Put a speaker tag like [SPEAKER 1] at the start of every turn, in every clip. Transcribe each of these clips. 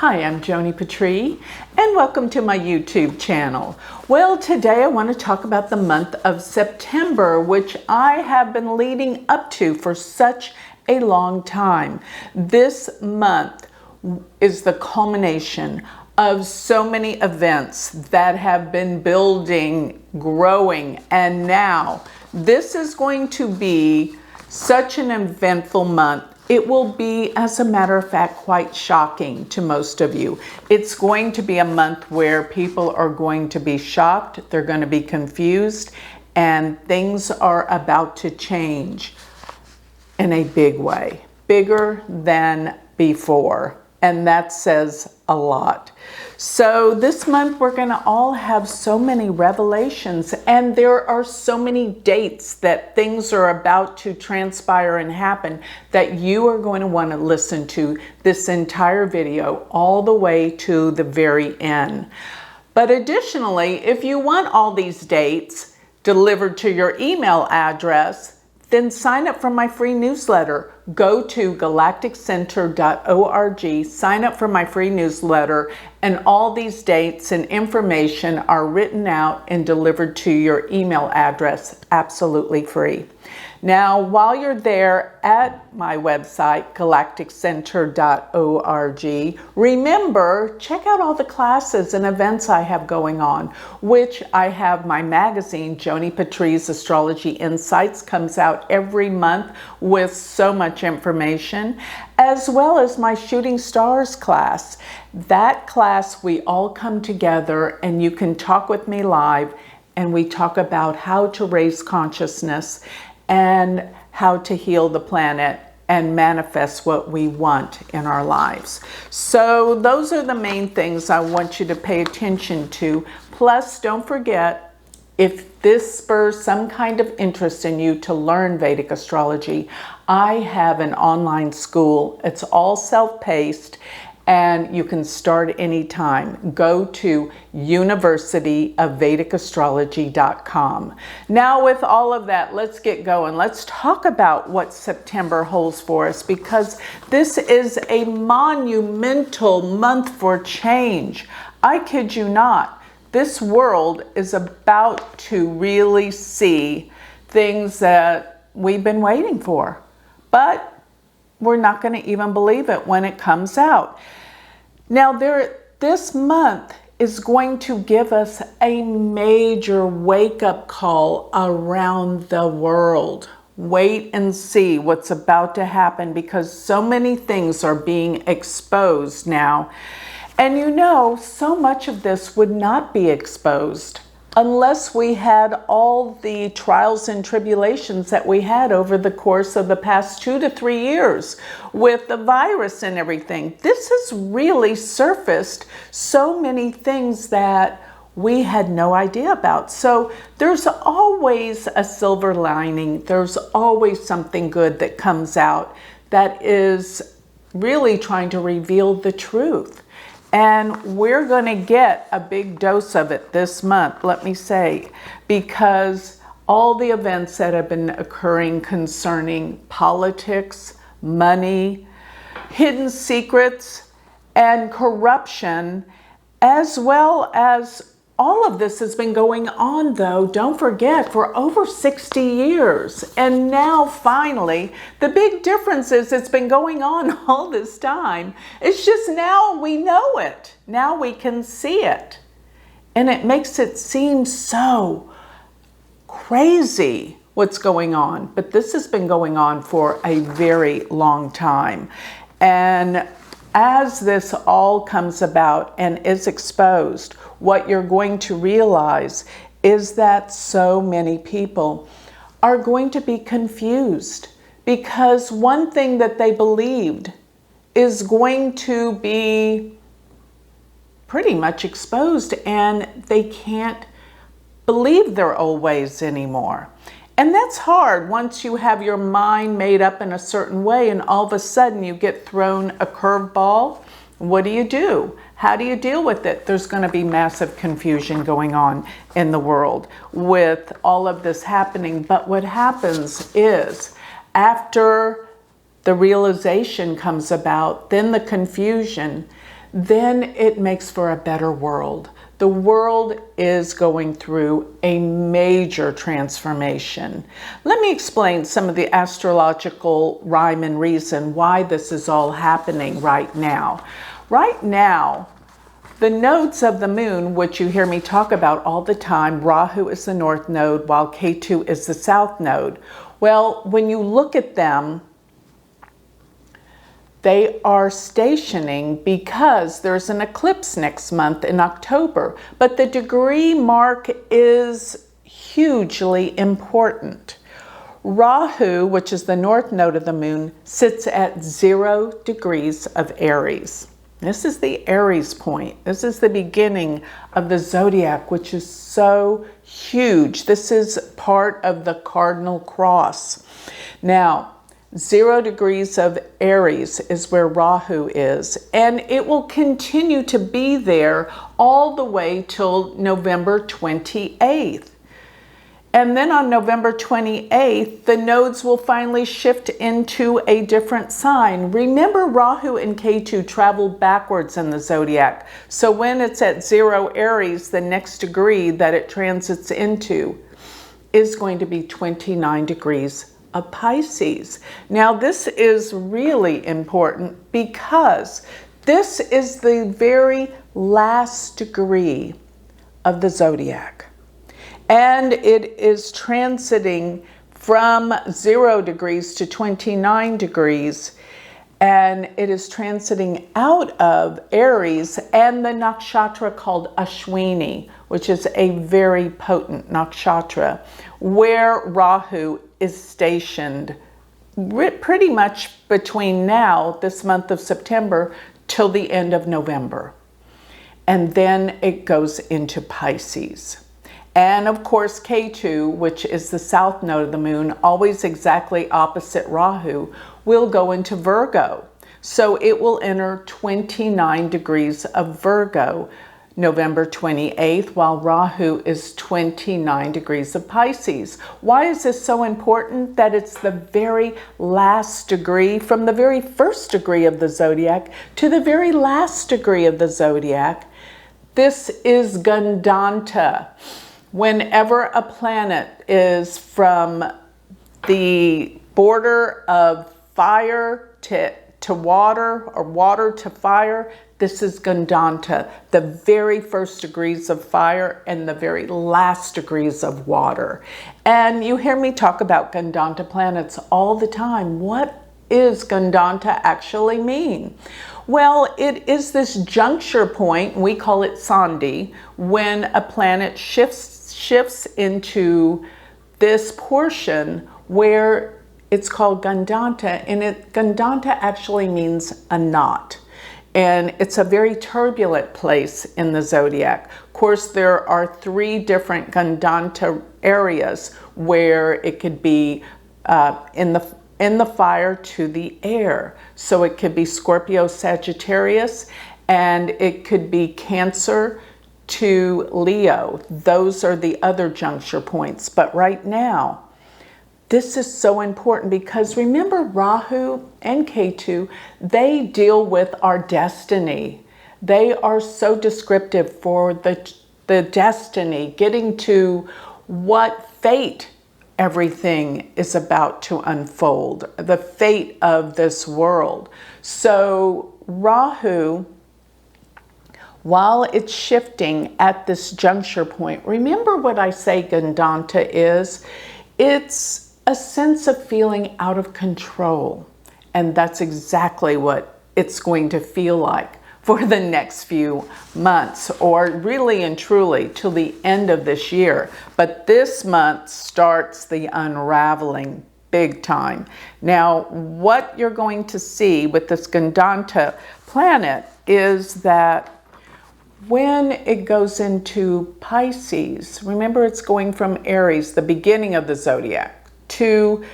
[SPEAKER 1] Hi, I'm Joni Patry, and welcome to my YouTube channel. Well, today I want to talk about the month of September, which I have been leading up to for such a long time. This month is the culmination of so many events that have been building, growing, and now this is going to be such an eventful month. It will be, as a matter of fact, quite shocking to most of you. It's going to be a month where people are going to be shocked, they're going to be confused, and things are about to change in a big way, bigger than before. And that says a lot. So this month we're going to all have so many revelations, and there are so many dates that things are about to transpire and happen that you are going to want to listen to this entire video all the way to the very end. But additionally, if you want all these dates delivered to your email address, then sign up for my free newsletter. Go to galacticcenter.org, sign up for my free newsletter, and all these dates and information are written out and delivered to your email address absolutely free. Now, while you're there at my website, galacticcenter.org, remember, check out all the classes and events I have going on, which I have my magazine, Joni Patry's Astrology Insights, comes out every month with so much information, as well as my Shooting Stars class. That class, we all come together and you can talk with me live, and we talk about how to raise consciousness and how to heal the planet and manifest what we want in our lives. So those are the main things I want you to pay attention to. Plus, don't forget, if this spurs some kind of interest in you to learn Vedic astrology, I have an online school. It's all self-paced, and you can start anytime. Go to universityofvedicastrology.com. Now, with all of that, let's get going. Let's talk about what September holds for us, because this is a monumental month for change. I kid you not. This world is about to really see things that we've been waiting for, but we're not going to even believe it when it comes out. Now, this month is going to give us a major wake-up call around the world. Wait and see what's about to happen, because so many things are being exposed now. And you know, so much of this would not be exposed unless we had all the trials and tribulations that we had over the course of the past 2 to 3 years with the virus and everything. This has really surfaced so many things that we had no idea about. So there's always a silver lining. There's always something good that comes out that is really trying to reveal the truth. And we're going to get a big dose of it this month, let me say, because all the events that have been occurring concerning politics, money, hidden secrets, and corruption, as well as all of this has been going on, though, don't forget, for over 60 years. And now, finally, the big difference is it's been going on all this time. It's just now we know it. Now we can see it. And it makes it seem so crazy what's going on. But this has been going on for a very long time. And as this all comes about and is exposed, what you're going to realize is that so many people are going to be confused, because one thing that they believed is going to be pretty much exposed, and they can't believe their old ways anymore. And that's hard once you have your mind made up in a certain way and all of a sudden you get thrown a curveball. What do? How do you deal with it? There's going to be massive confusion going on in the world with all of this happening. But what happens is, after the realization comes about, then the confusion, then it makes for a better world. The world is going through a major transformation. Let me explain some of the astrological rhyme and reason why this is all happening right now. Right now, the nodes of the moon, which you hear me talk about all the time, Rahu is the north node while Ketu is the south node. Well, when you look at them, they are stationing because there's an eclipse next month in October, but the degree mark is hugely important. Rahu, which is the north node of the moon, sits at 0 degrees of Aries. This is the Aries point. This is the beginning of the zodiac, which is so huge. This is part of the cardinal cross. Now, 0 degrees of Aries is where Rahu is, and it will continue to be there all the way till November 28th. And then on November 28th, the nodes will finally shift into a different sign. Remember, Rahu and Ketu travel backwards in the zodiac. So when it's at 0 Aries, the next degree that it transits into is going to be 29 degrees of Pisces. Now, this is really important because this is the very last degree of the zodiac. And it is transiting from 0 degrees to 29 degrees. And it is transiting out of Aries and the nakshatra called Ashwini, which is a very potent nakshatra, where Rahu is stationed pretty much between now, this month of September, till the end of November. And then it goes into Pisces. And of course, Ketu, which is the south node of the moon, always exactly opposite Rahu, will go into Virgo. So it will enter 29 degrees of Virgo November 28th, while Rahu is 29 degrees of Pisces. Why is this so important? That it's the very last degree, from the very first degree of the zodiac to the very last degree of the zodiac. This is Gandanta. Whenever a planet is from the border of fire to water or water to fire, this is Gandanta, the very first degrees of fire and the very last degrees of water. And you hear me talk about Gandanta planets all the time. What is Gandanta actually mean? Well, it is this juncture point, we call it Sandhi, when a planet shifts into this portion where it's called Gandanta, and Gandanta actually means a knot. And it's a very turbulent place in the zodiac. Of course, there are 3 different Gandanta areas where it could be in the fire to the air. So it could be Scorpio, Sagittarius, and it could be Cancer to Leo. Those are the other juncture points. But right now, this is so important because remember, Rahu and Ketu, they deal with our destiny. They are so descriptive for the destiny, getting to what fate everything is about to unfold, the fate of this world. So Rahu, while it's shifting at this juncture point, remember what I say Gandanta is? It's a sense of feeling out of control. And that's exactly what it's going to feel like for the next few months, or really and truly till the end of this year. But this month starts the unraveling big time. Now, what you're going to see with this Gandanta planet is that when it goes into Pisces, remember it's going from Aries, the beginning of the zodiac, to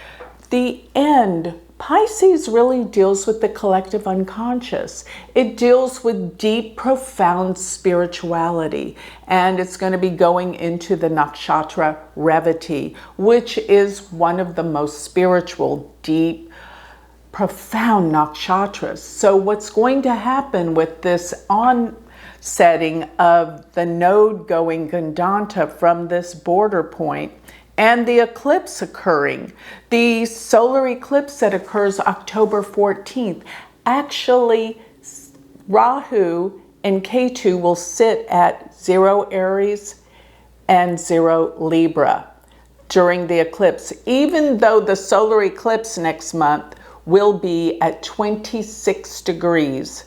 [SPEAKER 1] the end. Pisces really deals with the collective unconscious. It deals with deep, profound spirituality. And it's going to be going into the nakshatra Revati, which is one of the most spiritual, deep profound nakshatras. So what's going to happen with this onsetting of the node going Gandanta from this border point and the eclipse occurring, the solar eclipse that occurs October 14th, actually Rahu and Ketu will sit at 0 Aries and 0 Libra during the eclipse, even though the solar eclipse next month will be at 26 degrees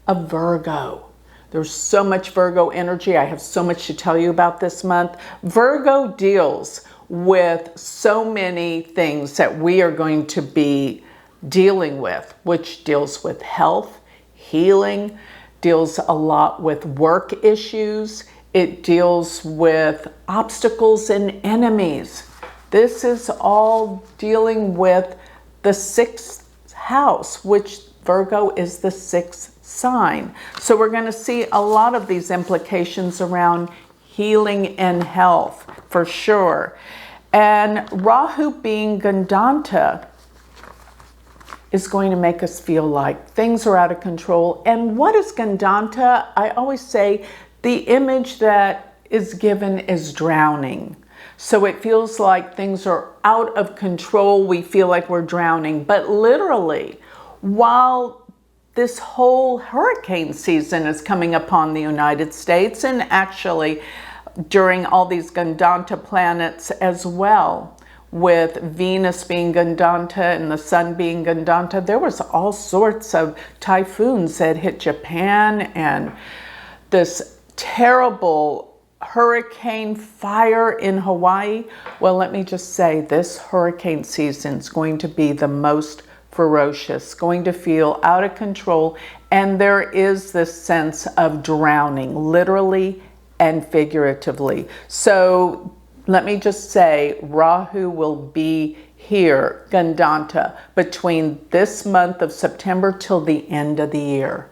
[SPEAKER 1] of Virgo. There's so much Virgo energy. I have so much to tell you about this month. Virgo deals with so many things that we are going to be dealing with, which deals with health, healing, deals a lot with work issues. It deals with obstacles and enemies. This is all dealing with the 6th house, which Virgo is the 6th sign. So we're going to see a lot of these implications around healing and health for sure. And Rahu being Gandanta is going to make us feel like things are out of control. And what is Gandanta? I always say the image that is given is drowning. So it feels like things are out of control. We feel like we're drowning. But literally, while this whole hurricane season is coming upon the United States, and actually during all these Gandanta planets as well, with Venus being Gandanta and the Sun being Gandanta, there was all sorts of typhoons that hit Japan and this terrible hurricane fire in Hawaii. Well, let me just say, this hurricane season is going to be the most ferocious, going to feel out of control, and there is this sense of drowning, literally and figuratively. So let me just say, Rahu will be here, Gandanta, between this month of September till the end of the year,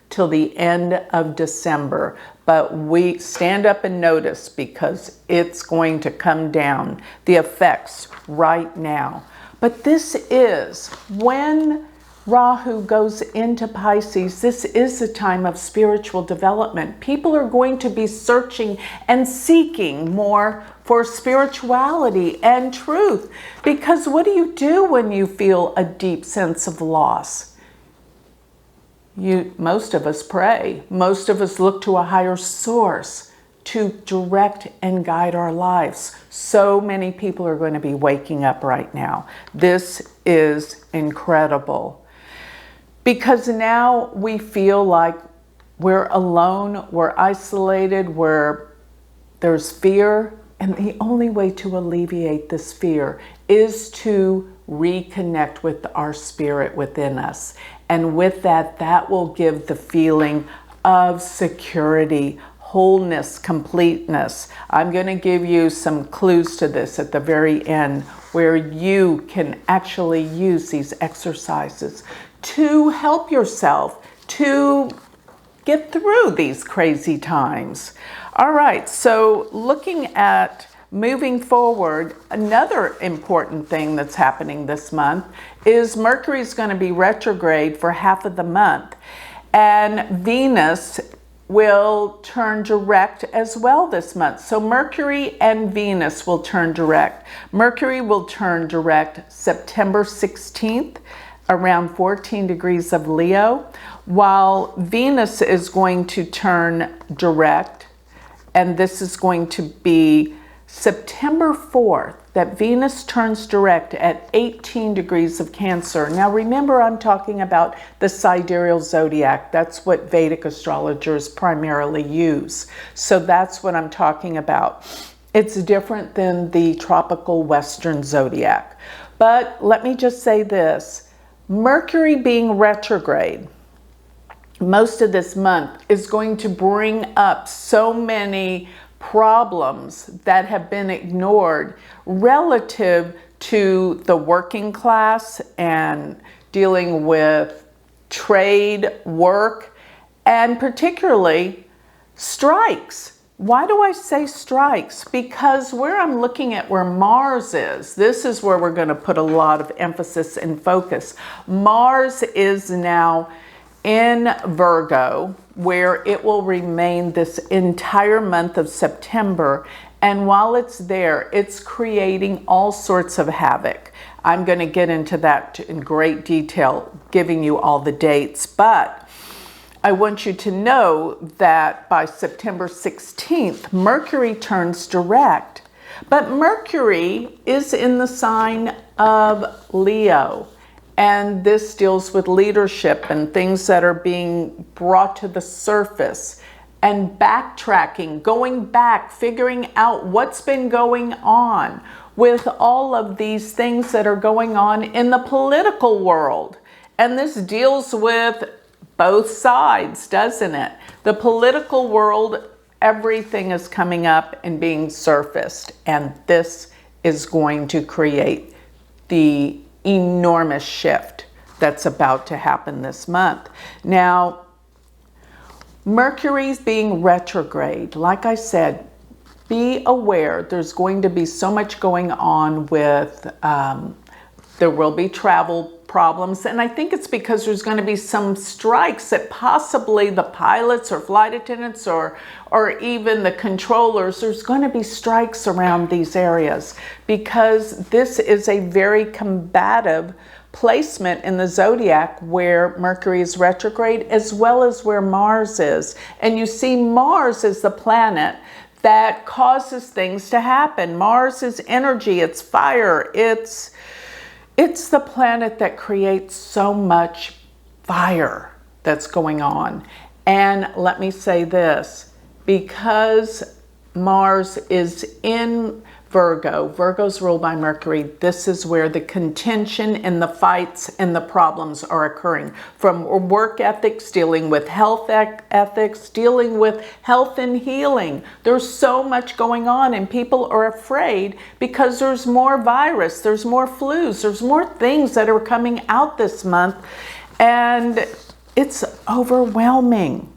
[SPEAKER 1] till the end of December. But we stand up and notice, because it's going to come down, the effects right now. But this is when Rahu goes into Pisces. This is a time of spiritual development. People are going to be searching and seeking more for spirituality and truth. Because what do you do when you feel a deep sense of loss? Most of us pray. Most of us look to a higher source to direct and guide our lives. So many people are going to be waking up right now. This is incredible. Because now we feel like we're alone, we're isolated, there's fear. And the only way to alleviate this fear is to reconnect with our spirit within us. And with that, that will give the feeling of security, wholeness, completeness. I'm going to give you some clues to this at the very end, where you can actually use these exercises to help yourself to get through these crazy times. All right, so looking at moving forward, another important thing that's happening this month is Mercury's going to be retrograde for half of the month, and Venus will turn direct as well this month. So Mercury and Venus will turn direct. Mercury will turn direct September 16th, around 14 degrees of Leo, while Venus is going to turn direct, and this is going to be September 4th, that Venus turns direct at 18 degrees of Cancer. Now remember, I'm talking about the sidereal zodiac. That's what Vedic astrologers primarily use. So that's what I'm talking about. It's different than the tropical Western zodiac. But let me just say this. Mercury being retrograde most of this month is going to bring up so many problems that have been ignored relative to the working class and dealing with trade, work, and particularly strikes. Why do I say strikes? Because where I'm looking at where Mars is, this is where we're going to put a lot of emphasis and focus. Mars is now in Virgo, where it will remain this entire month of September. And while it's there, it's creating all sorts of havoc. I'm going to get into that in great detail, giving you all the dates, but I want you to know that by September 16th, Mercury turns direct. But Mercury is in the sign of Leo. And this deals with leadership and things that are being brought to the surface. And backtracking, going back, figuring out what's been going on with all of these things that are going on in the political world. And this deals with both sides, doesn't it? The political world, everything is coming up and being surfaced, and this is going to create the enormous shift that's about to happen this month. Now, Mercury's being retrograde. Like I said, be aware there's going to be so much going on with, there will be travel problems, and I think it's because there's going to be some strikes that possibly the pilots or flight attendants or even the controllers, there's going to be strikes around these areas because this is a very combative placement in the zodiac where Mercury is retrograde as well as where Mars is. And you see Mars is the planet that causes things to happen. Mars is energy, it's fire, it's the planet that creates so much fire that's going on. And let me say this, because Mars is in Virgo, Virgo's ruled by Mercury, this is where the contention and the fights and the problems are occurring. From work ethics, dealing with health ethics, dealing with health and healing. There's so much going on and people are afraid because there's more virus, there's more flus, there's more things that are coming out this month and it's overwhelming.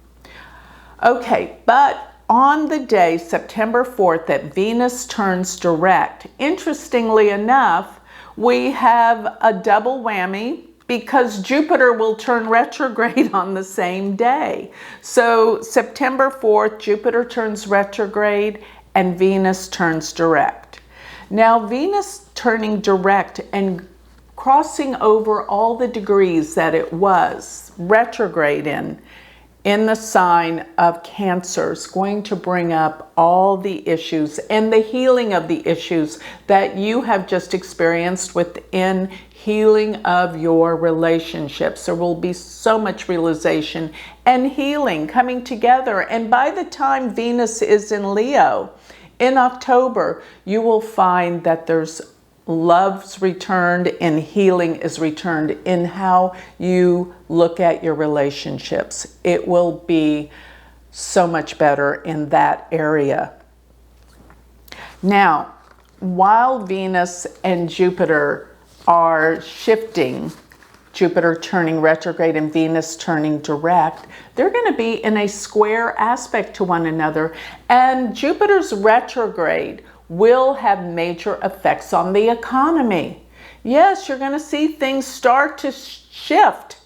[SPEAKER 1] Okay, but on the day, September 4th, that Venus turns direct, interestingly enough, we have a double whammy because Jupiter will turn retrograde on the same day. So September 4th, Jupiter turns retrograde and Venus turns direct. Now, Venus turning direct and crossing over all the degrees that it was retrograde in the sign of Cancer is going to bring up all the issues and the healing of the issues that you have just experienced within healing of your relationships. There will be so much realization and healing coming together. And by the time Venus is in Leo in October, you will find that there's love's returned and healing is returned in how you look at your relationships. It will be so much better in that area. Now, while Venus and Jupiter are shifting, Jupiter turning retrograde and Venus turning direct, they're going to be in a square aspect to one another. And Jupiter's retrograde will have major effects on the economy. Yes, you're going to see things start to shift.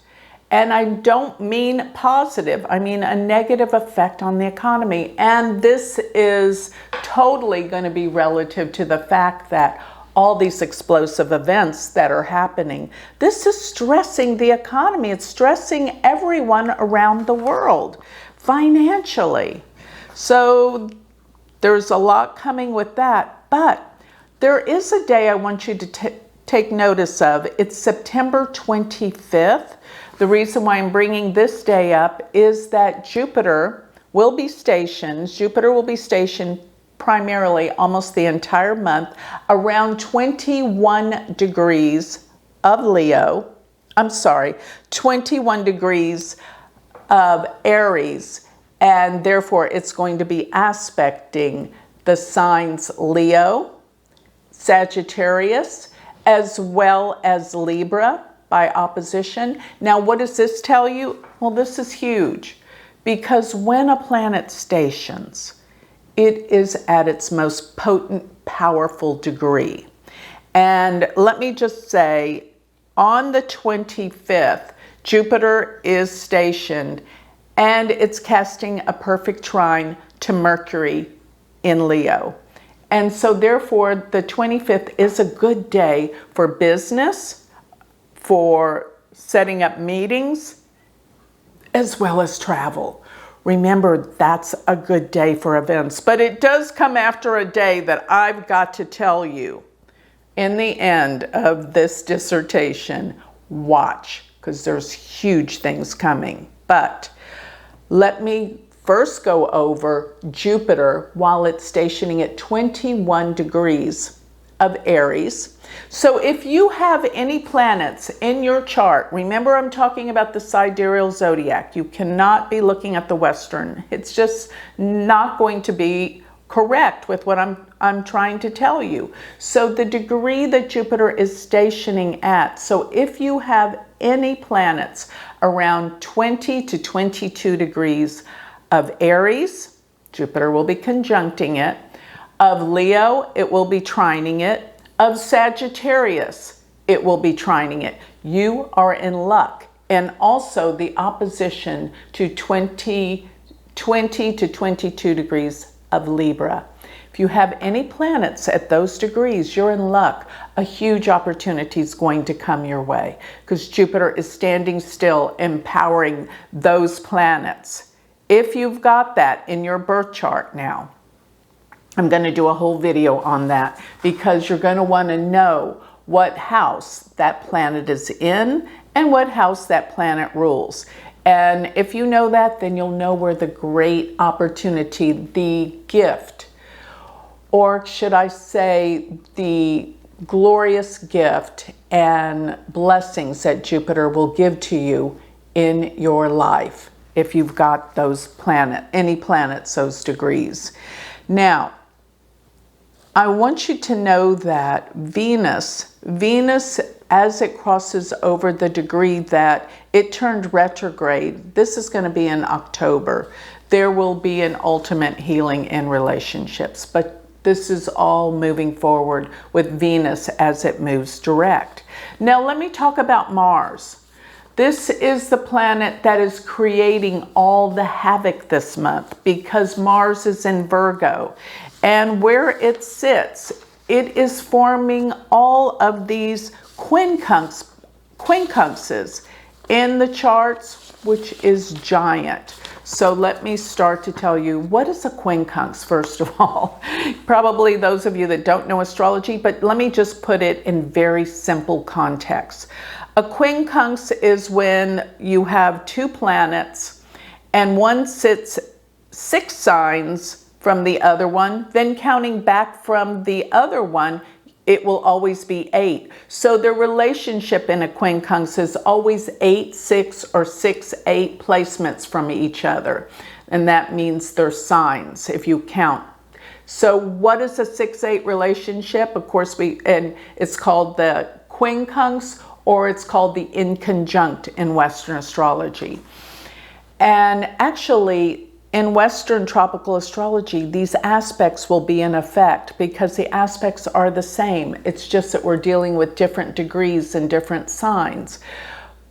[SPEAKER 1] And I don't mean positive, I mean a negative effect on the economy. And this is totally going to be relative to the fact that all these explosive events that are happening, this is stressing the economy. It's stressing everyone around the world financially. So there's a lot coming with that, but there is a day I want you to take notice of. It's September 25th. The reason why I'm bringing this day up is that Jupiter will be stationed primarily almost the entire month around 21 degrees of Leo. 21 degrees of Aries. And therefore, it's going to be aspecting the signs Leo, Sagittarius, as well as Libra by opposition. Now, what does this tell you? Well, this is huge because when a planet stations, it is at its most potent, powerful degree. And let me just say, on the 25th, Jupiter is stationed and it's casting a perfect trine to Mercury in Leo. And so therefore, the 25th is a good day for business, for setting up meetings, as well as travel. Remember, that's a good day for events, but it does come after a day that I've got to tell you in the end of this dissertation, watch, because there's huge things coming. But let me first go over Jupiter while it's stationing at 21 degrees of Aries. So if you have any planets in your chart, remember I'm talking about the sidereal zodiac. You cannot be looking at the Western. It's just not going to be correct with what I'm trying to tell you. So the degree that Jupiter is stationing at, so if you have any planets around 20 to 22 degrees of Aries, Jupiter will be conjuncting it. Of Leo, it will be trining it. Of Sagittarius, it will be trining it. You are in luck. And also the opposition to 20 to 22 degrees of Libra. If you have any planets at those degrees, you're in luck. A huge opportunity is going to come your way because Jupiter is standing still, empowering those planets. If you've got that in your birth chart now, I'm going to do a whole video on that because you're going to want to know what house that planet is in and what house that planet rules. And if you know that, then you'll know where the great opportunity, the gift, or should I say the glorious gift and blessings that Jupiter will give to you in your life if you've got those any planets, those degrees. Now, I want you to know that Venus, as it crosses over the degree that it turned retrograde, this is going to be in October, there will be an ultimate healing in relationships. But this is all moving forward with Venus as it moves direct. Now let me talk about Mars. This is the planet that is creating all the havoc this month because Mars is in Virgo. And where it sits, it is forming all of these quincunxes in the charts, which is giant. So let me start to tell you, what is a quincunx, first of all? Probably those of you that don't know astrology, but let me just put it in very simple context. A quincunx is when you have two planets and one sits 6 signs from the other one, then counting back from the other one, it will always be 8. So the relationship in a quincunx is always 8-6 or 6-8 placements from each other. And that means they're signs if you count. So what is a 6-8 relationship? Of course, it's called the quincunx, or it's called the inconjunct in Western astrology. And actually, in Western tropical astrology, these aspects will be in effect because the aspects are the same. It's just that we're dealing with different degrees and different signs.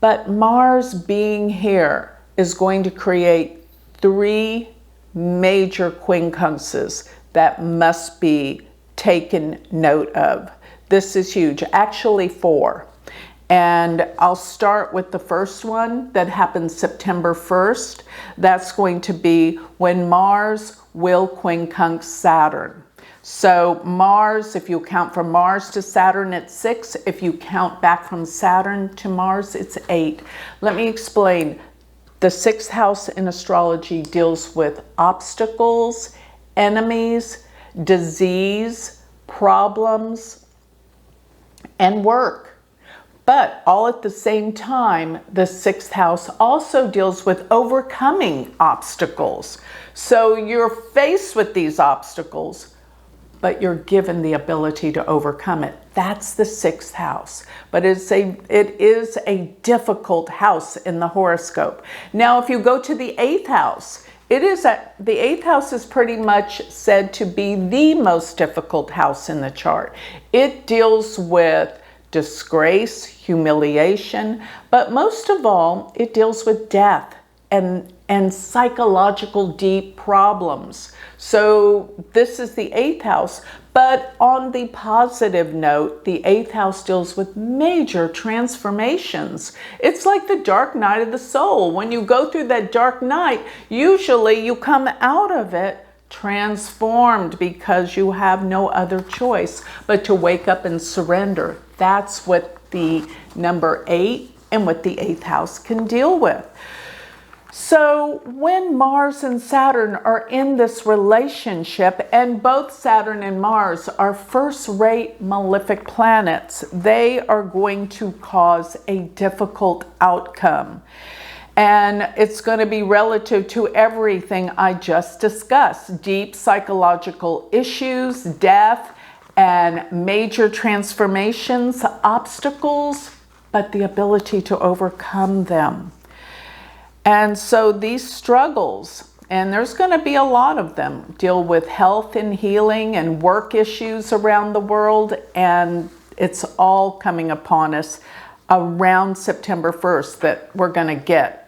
[SPEAKER 1] But Mars being here is going to create 3 major quincunxes that must be taken note of. This is huge, actually 4. And I'll start with the first one that happens September 1st. That's going to be when Mars will quincunx Saturn. So Mars, if you count from Mars to Saturn, it's 6. If you count back from Saturn to Mars, it's 8. Let me explain. The 6th house in astrology deals with obstacles, enemies, disease, problems, and work. But all at the same time, the 6th house also deals with overcoming obstacles. So you're faced with these obstacles, but you're given the ability to overcome it. That's the 6th house. But it is a difficult house in the horoscope. Now, if you go to the 8th house, the eighth house is pretty much said to be the most difficult house in the chart. It deals with disgrace, humiliation, but most of all, it deals with death and psychological deep problems. So this is the eighth house, but on the positive note, the eighth house deals with major transformations. It's like the dark night of the soul. When you go through that dark night, usually you come out of it transformed because you have no other choice but to wake up and surrender. That's what the number 8 and what the eighth house can deal with. So when Mars and Saturn are in this relationship, and both Saturn and Mars are first-rate malefic planets, they are going to cause a difficult outcome. And it's going to be relative to everything I just discussed: deep psychological issues, death, and major transformations, obstacles, but the ability to overcome them. And so these struggles, and there's going to be a lot of them, deal with health and healing and work issues around the world, and it's all coming upon us around September 1st that we're going to get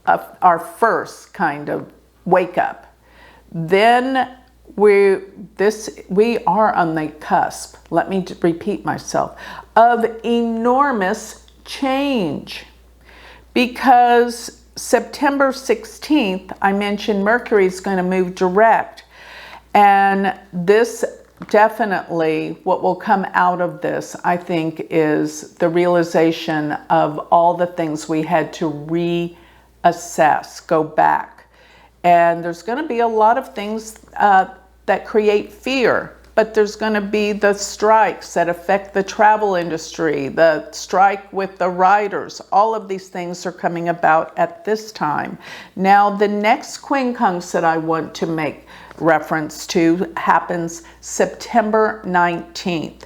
[SPEAKER 1] our first kind of wake up. Then we are on the cusp, let me repeat myself, of enormous change, because September 16th, I mentioned Mercury is going to move direct. And this definitely, what will come out of this, I think, is the realization of all the things we had to reassess, go back. And there's going to be a lot of things that create fear. But there's going to be the strikes that affect the travel industry, the strike with the writers. All of these things are coming about at this time. Now, the next quincunx that I want to make reference to happens September 19th.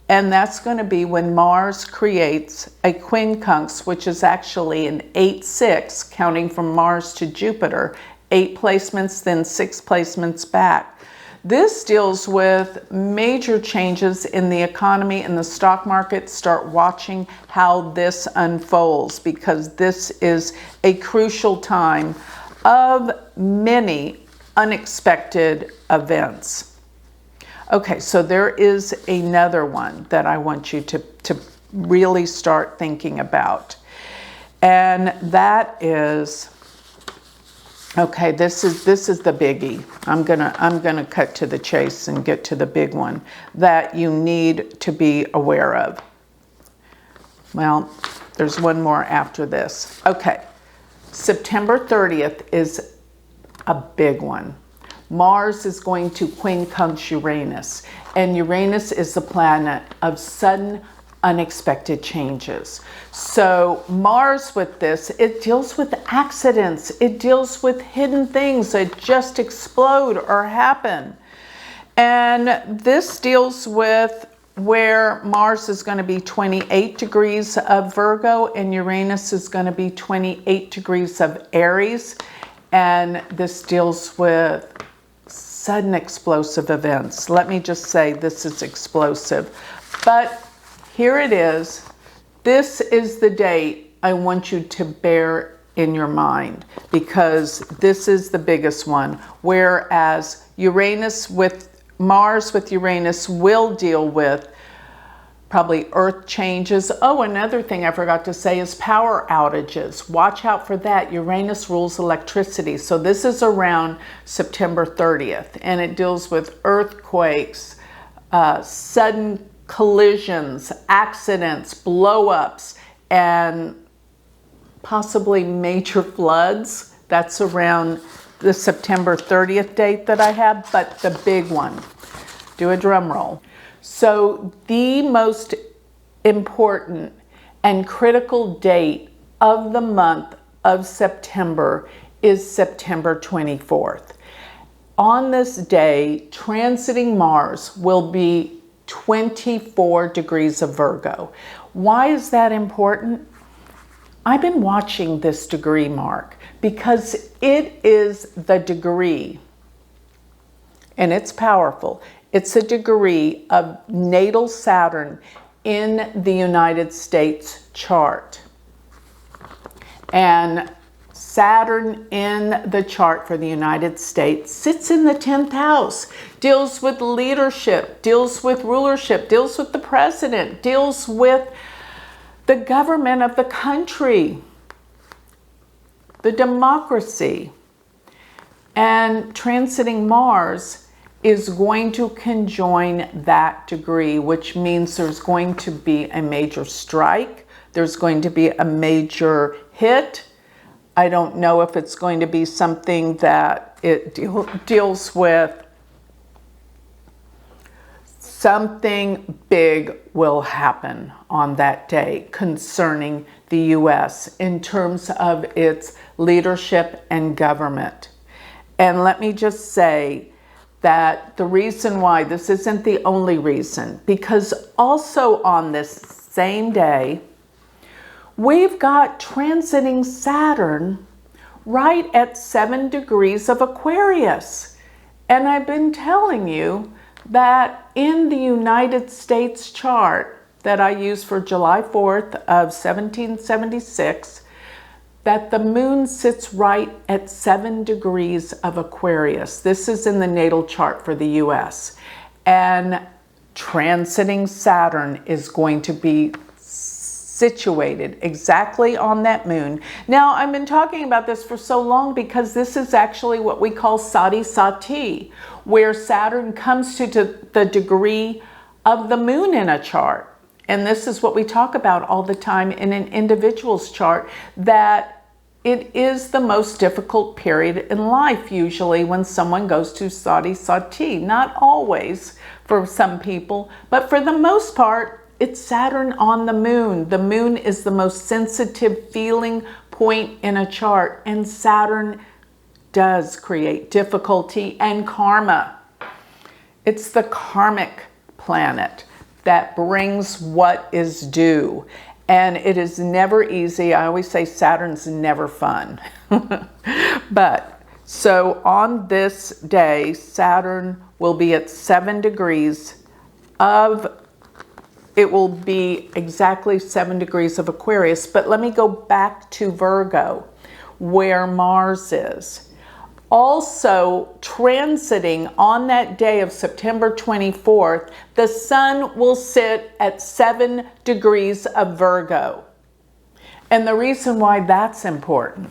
[SPEAKER 1] And that's going to be when Mars creates a quincunx, which is actually an 8-6, counting from Mars to Jupiter, 8 placements, then 6 placements back. This deals with major changes in the economy and the stock market. Start watching how this unfolds, because this is a crucial time of many unexpected events. Okay, so there is another one that I want you to really start thinking about. And that is, okay, this is the biggie. I'm gonna cut to the chase and get to the big one that you need to be aware of. Well, there's one more after this. Okay, September 30th is a big one. Mars is going to quincunx Uranus, and Uranus is the planet of sudden, unexpected changes. So Mars with this, it deals with accidents. It deals with hidden things that just explode or happen. And this deals with where Mars is going to be 28 degrees of Virgo and Uranus is going to be 28 degrees of Aries. And this deals with sudden explosive events. Let me just say this is explosive. But here it is. This is the date I want you to bear in your mind, because this is the biggest one. Whereas Mars with Uranus will deal with probably earth changes. Oh, another thing I forgot to say is power outages. Watch out for that. Uranus rules electricity. So this is around September 30th, and it deals with earthquakes, sudden collisions, accidents, blow-ups, and possibly major floods. That's around the September 30th date that I have, but the big one. Do a drum roll. So the most important and critical date of the month of September is September 24th. On this day, transiting Mars will be 24 degrees of Virgo. Why is that important? I've been watching this degree mark because it is the degree, and it's powerful. It's a degree of natal Saturn in the United States chart. And Saturn in the chart for the United States sits in the 10th house, deals with leadership, deals with rulership, deals with the president, deals with the government of the country, the democracy. And transiting Mars is going to conjoin that degree, which means there's going to be a major strike, there's going to be a major hit. I don't know if it's going to be something that it deals with. Something big will happen on that day concerning the U.S. in terms of its leadership and government. And let me just say that the reason why this isn't the only reason, because also on this same day, we've got transiting Saturn right at 7 degrees of Aquarius. And I've been telling you that in the United States chart that I use for July 4th of 1776, that the moon sits right at 7 degrees of Aquarius. This is in the natal chart for the US. And transiting Saturn is going to be situated exactly on that moon. Now, I've been talking about this for so long because this is actually what we call Sati Sati, where Saturn comes to the degree of the moon in a chart. And this is what we talk about all the time in an individual's chart, that it is the most difficult period in life usually when someone goes to Sati Sati. Not always for some people, but for the most part, it's Saturn on the moon. The moon is the most sensitive feeling point in a chart, and Saturn does create difficulty and karma. It's the karmic planet that brings what is due, and it is never easy. I always say Saturn's never fun. But so on this day, Saturn will be at 7 degrees of, it will be exactly 7 degrees of Aquarius. But let me go back to Virgo, where Mars is. Also transiting on that day of September 24th, the sun will sit at 7 degrees of Virgo. And the reason why that's important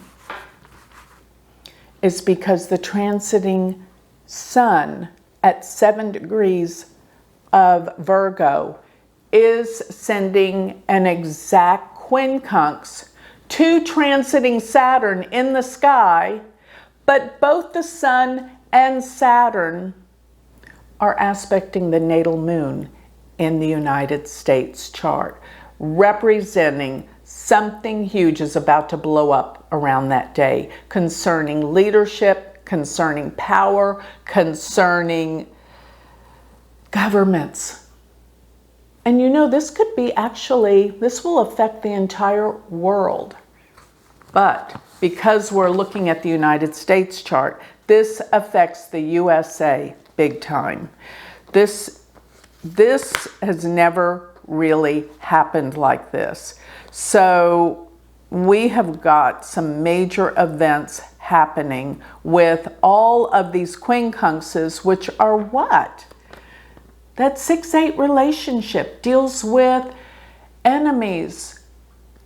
[SPEAKER 1] is because the transiting sun at 7 degrees of Virgo is sending an exact quincunx to transiting Saturn in the sky, but both the sun and Saturn are aspecting the natal moon in the United States chart, representing something huge is about to blow up around that day concerning leadership, concerning power, concerning governments. And you know, this could be actually, this will affect the entire world. But because we're looking at the United States chart, this affects the USA big time. This has never really happened like this. So we have got some major events happening with all of these quincunxes, which are what? That 6-8 relationship deals with enemies,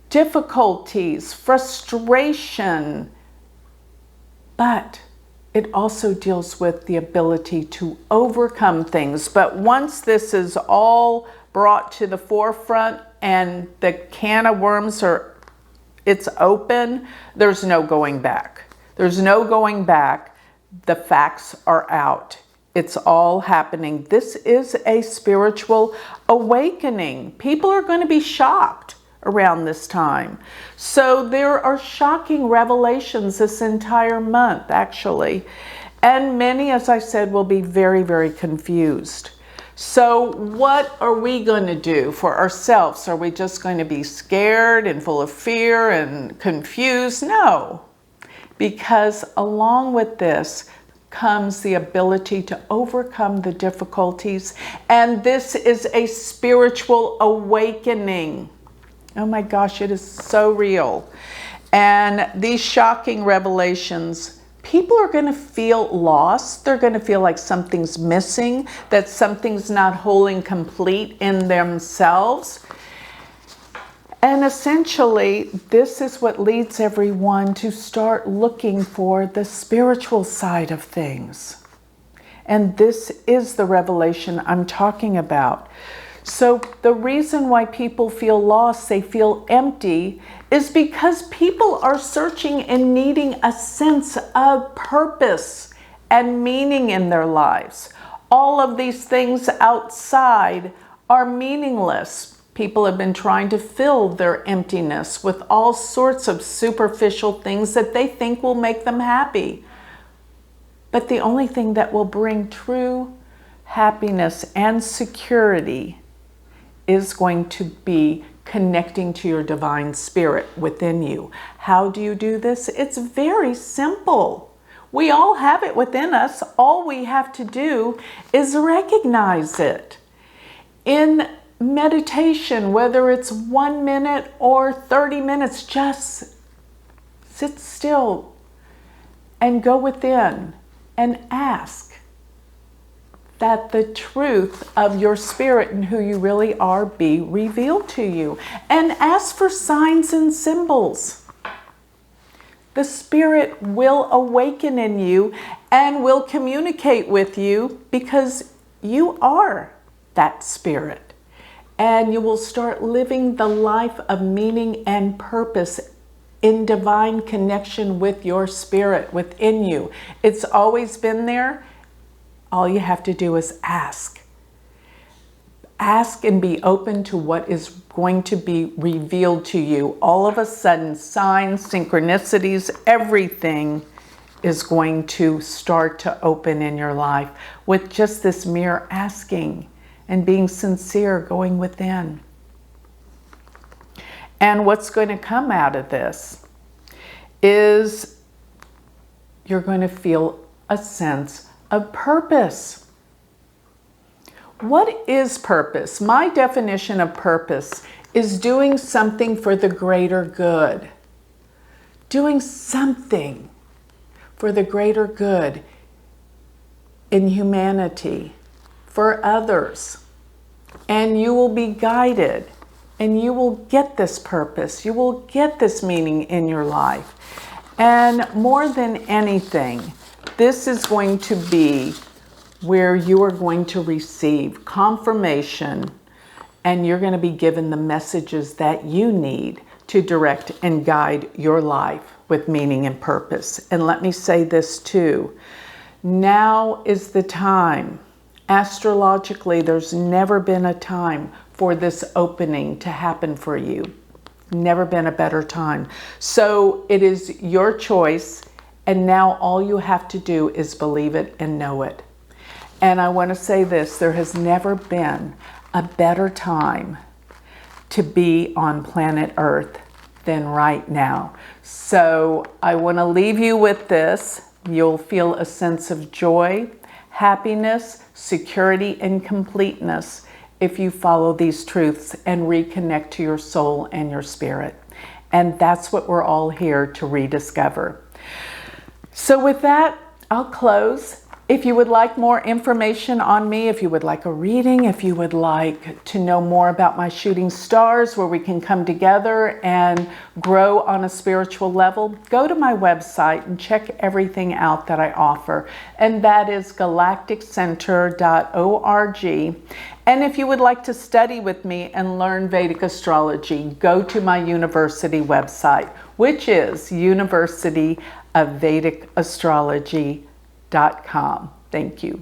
[SPEAKER 1] difficulties, frustration, but it also deals with the ability to overcome things. But once this is all brought to the forefront and the can of worms it's open, there's no going back. There's no going back. The facts are out. It's all happening. This is a spiritual awakening. People are going to be shocked around this time. So there are shocking revelations this entire month, actually. And many, as I said, will be very, very confused. So what are we going to do for ourselves? Are we just going to be scared and full of fear and confused? No. because along with this comes the ability to overcome the difficulties. And this is a spiritual awakening. Oh my gosh, it is so real. And these shocking revelations, people are going to feel lost. They're going to feel like something's missing, that something's not whole and complete in themselves. And essentially, this is what leads everyone to start looking for the spiritual side of things. And this is the revelation I'm talking about. So the reason why people feel lost, they feel empty, is because people are searching and needing a sense of purpose and meaning in their lives. All of these things outside are meaningless. People have been trying to fill their emptiness with all sorts of superficial things that they think will make them happy. But the only thing that will bring true happiness and security is going to be connecting to your divine spirit within you. How do you do this? It's very simple. We all have it within us. All we have to do is recognize it. In meditation, whether it's 1 minute or 30 minutes, just sit still and go within and ask that the truth of your spirit and who you really are be revealed to you. And ask for signs and symbols. The spirit will awaken in you and will communicate with you because you are that spirit. And you will start living the life of meaning and purpose in divine connection with your spirit within you. It's always been there. All you have to do is ask. Ask and be open to what is going to be revealed to you. All of a sudden, signs, synchronicities, everything is going to start to open in your life with just this mere asking and being sincere, going within. And what's going to come out of this is you're going to feel a sense of purpose. What is purpose? My definition of purpose is doing something for the greater good. Doing something for the greater good in humanity, for others. And you will be guided and you will get this purpose. You will get this meaning in your life. And more than anything, this is going to be where you are going to receive confirmation and you're going to be given the messages that you need to direct and guide your life with meaning and purpose. And let me say this too. Now is the time. Astrologically, there's never been a time for this opening to happen for you. Never been a better time. So it is your choice. And now all you have to do is believe it and know it. And I want to say this, there has never been a better time to be on planet Earth than right now. So I want to leave you with this. You'll feel a sense of joy, happiness, security, and completeness if you follow these truths and reconnect to your soul and your spirit. And that's what we're all here to rediscover. So with that, I'll close. If you would like more information on me, if you would like a reading, if you would like to know more about my shooting stars where we can come together and grow on a spiritual level, go to my website and check everything out that I offer. And that is galacticcenter.org. And if you would like to study with me and learn Vedic astrology, go to my university website, which is University of Vedic Astrology.com. Thank you.